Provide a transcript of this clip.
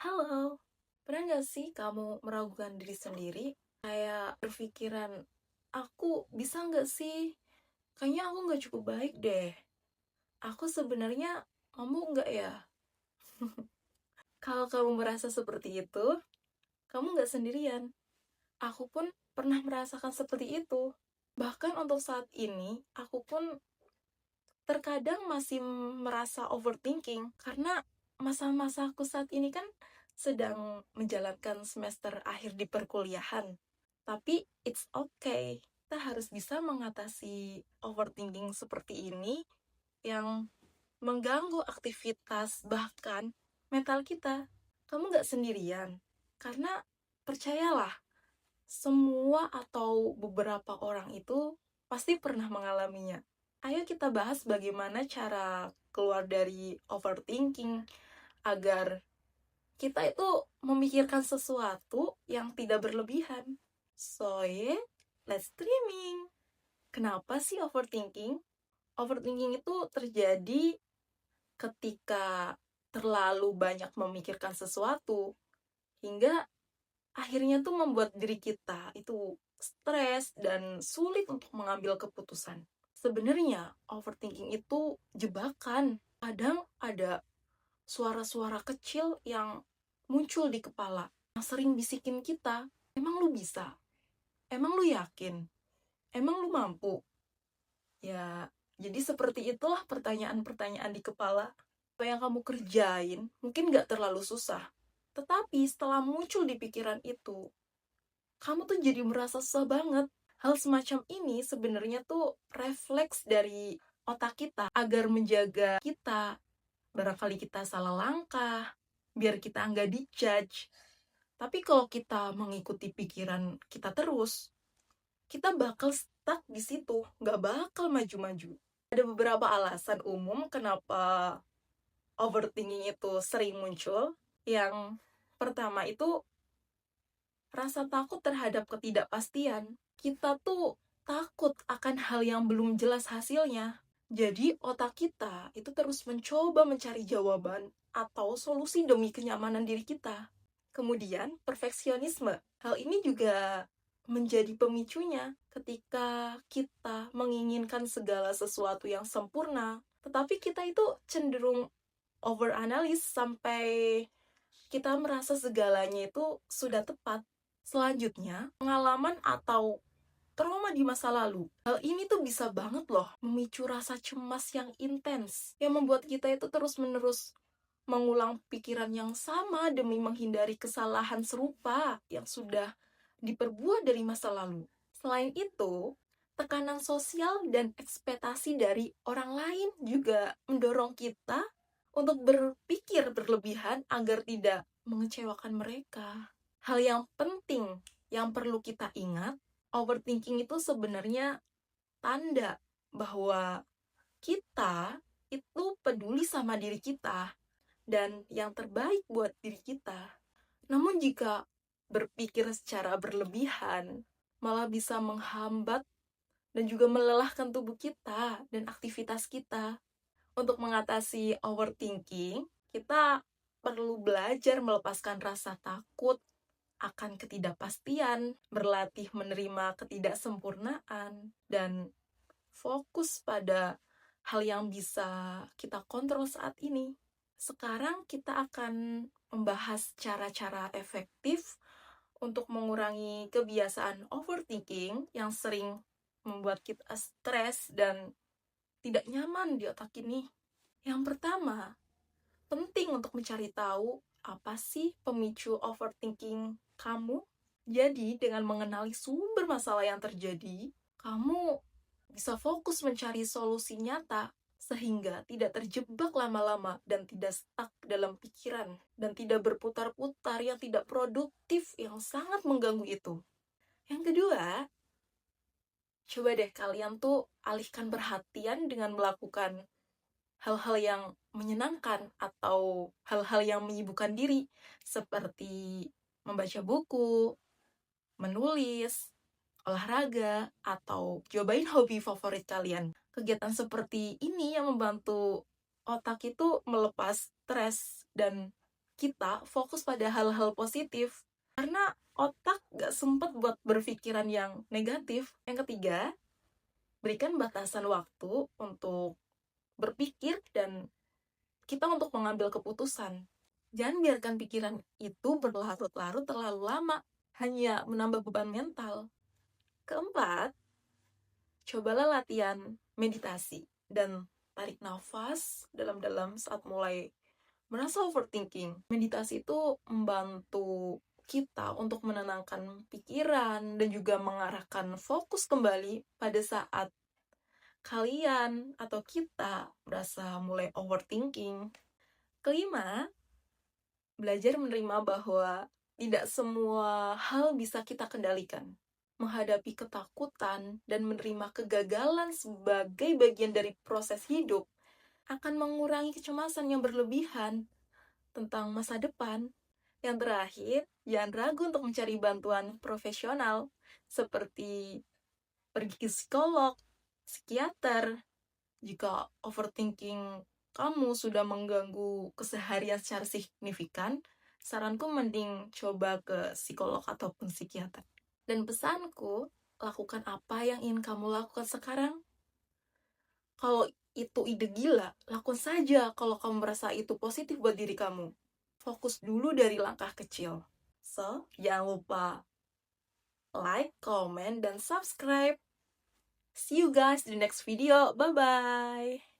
Halo, pernah nggak sih kamu meragukan diri sendiri? Kayak berpikiran, aku bisa nggak sih? Kayaknya aku nggak cukup baik deh. Aku sebenarnya mampu nggak ya? Kalau kamu merasa seperti itu, kamu nggak sendirian. Aku pun pernah merasakan seperti itu. Bahkan untuk saat ini, aku pun terkadang masih merasa overthinking karena masa-masa aku saat ini kan sedang menjalankan semester akhir di perkuliahan. Tapi it's okay. Kita harus bisa mengatasi overthinking seperti ini yang mengganggu aktivitas bahkan mental kita. Kamu nggak sendirian. Karena percayalah, semua atau beberapa orang itu pasti pernah mengalaminya. Ayo kita bahas bagaimana cara keluar dari overthinking agar kita itu memikirkan sesuatu yang tidak berlebihan. So yeah, let's dreaming. Kenapa sih overthinking? Overthinking itu terjadi ketika terlalu banyak memikirkan sesuatu hingga akhirnya tuh membuat diri kita itu stres dan sulit untuk mengambil keputusan. Sebenarnya overthinking itu jebakan. Kadang ada suara-suara kecil yang muncul di kepala yang sering bisikin kita, emang lu bisa? Emang lu yakin? Emang lu mampu? Ya, jadi seperti itulah pertanyaan-pertanyaan di kepala. Apa yang kamu kerjain mungkin gak terlalu susah. Tetapi setelah muncul di pikiran itu, kamu tuh jadi merasa susah banget. Hal semacam ini sebenarnya tuh refleks dari otak kita agar menjaga kita. Barangkali kita salah langkah, biar kita nggak dijudge. Tapi kalau kita mengikuti pikiran kita terus, kita bakal stuck di situ, nggak bakal maju-maju. Ada beberapa alasan umum kenapa overthinking itu sering muncul. Yang pertama itu rasa takut terhadap ketidakpastian. Kita tuh takut akan hal yang belum jelas hasilnya. Jadi otak kita itu terus mencoba mencari jawaban atau solusi demi kenyamanan diri kita. Kemudian perfeksionisme. Hal ini juga menjadi pemicunya ketika kita menginginkan segala sesuatu yang sempurna. Tetapi kita itu cenderung overanalis sampai kita merasa segalanya itu sudah tepat. Selanjutnya, pengalaman atau trauma di masa lalu. Hal ini tuh bisa banget loh memicu rasa cemas yang intens, yang membuat kita itu terus-menerus mengulang pikiran yang sama demi menghindari kesalahan serupa yang sudah diperbuat dari masa lalu. Selain itu, tekanan sosial dan ekspektasi dari orang lain juga mendorong kita untuk berpikir berlebihan agar tidak mengecewakan mereka. Hal yang penting yang perlu kita ingat, overthinking itu sebenarnya tanda bahwa kita itu peduli sama diri kita dan yang terbaik buat diri kita. Namun jika berpikir secara berlebihan, malah bisa menghambat dan juga melelahkan tubuh kita dan aktivitas kita. Untuk mengatasi overthinking, kita perlu belajar melepaskan rasa takut akan ketidakpastian, berlatih menerima ketidaksempurnaan, dan fokus pada hal yang bisa kita kontrol saat ini. Sekarang kita akan membahas cara-cara efektif untuk mengurangi kebiasaan overthinking yang sering membuat kita stres dan tidak nyaman di otak ini. Yang pertama, penting untuk mencari tahu apa sih pemicu overthinking kamu. Jadi, dengan mengenali sumber masalah yang terjadi, kamu bisa fokus mencari solusi nyata sehingga tidak terjebak lama-lama dan tidak stuck dalam pikiran dan tidak berputar-putar yang tidak produktif yang sangat mengganggu itu. Yang kedua, coba deh kalian tuh alihkan perhatian dengan melakukan hal-hal yang menyenangkan atau hal-hal yang menyibukkan diri seperti membaca buku, menulis, olahraga, atau cobain hobi favorit kalian. Kegiatan seperti ini yang membantu otak itu melepas stres dan kita fokus pada hal-hal positif. Karena otak gak sempat buat berpikiran yang negatif. Yang ketiga, berikan batasan waktu untuk berpikir dan kita untuk mengambil keputusan. Jangan biarkan pikiran itu berlarut-larut terlalu lama, hanya menambah beban mental. Keempat, cobalah latihan meditasi dan tarik nafas dalam-dalam saat mulai merasa overthinking. Meditasi itu membantu kita untuk menenangkan pikiran dan juga mengarahkan fokus kembali pada saat kalian atau kita merasa mulai overthinking. Kelima, belajar menerima bahwa tidak semua hal bisa kita kendalikan. Menghadapi ketakutan dan menerima kegagalan sebagai bagian dari proses hidup akan mengurangi kecemasan yang berlebihan tentang masa depan. Yang terakhir, jangan ragu untuk mencari bantuan profesional seperti pergi ke psikolog, psikiater. Jika overthinking kamu sudah mengganggu keseharian secara signifikan, saranku mending coba ke psikolog ataupun psikiater. Dan pesanku, lakukan apa yang ingin kamu lakukan sekarang. Kalau itu ide gila, lakukan saja kalau kamu merasa itu positif buat diri kamu. Fokus dulu dari langkah kecil. So, jangan lupa like, comment, dan subscribe. See you guys in the next video. Bye-bye.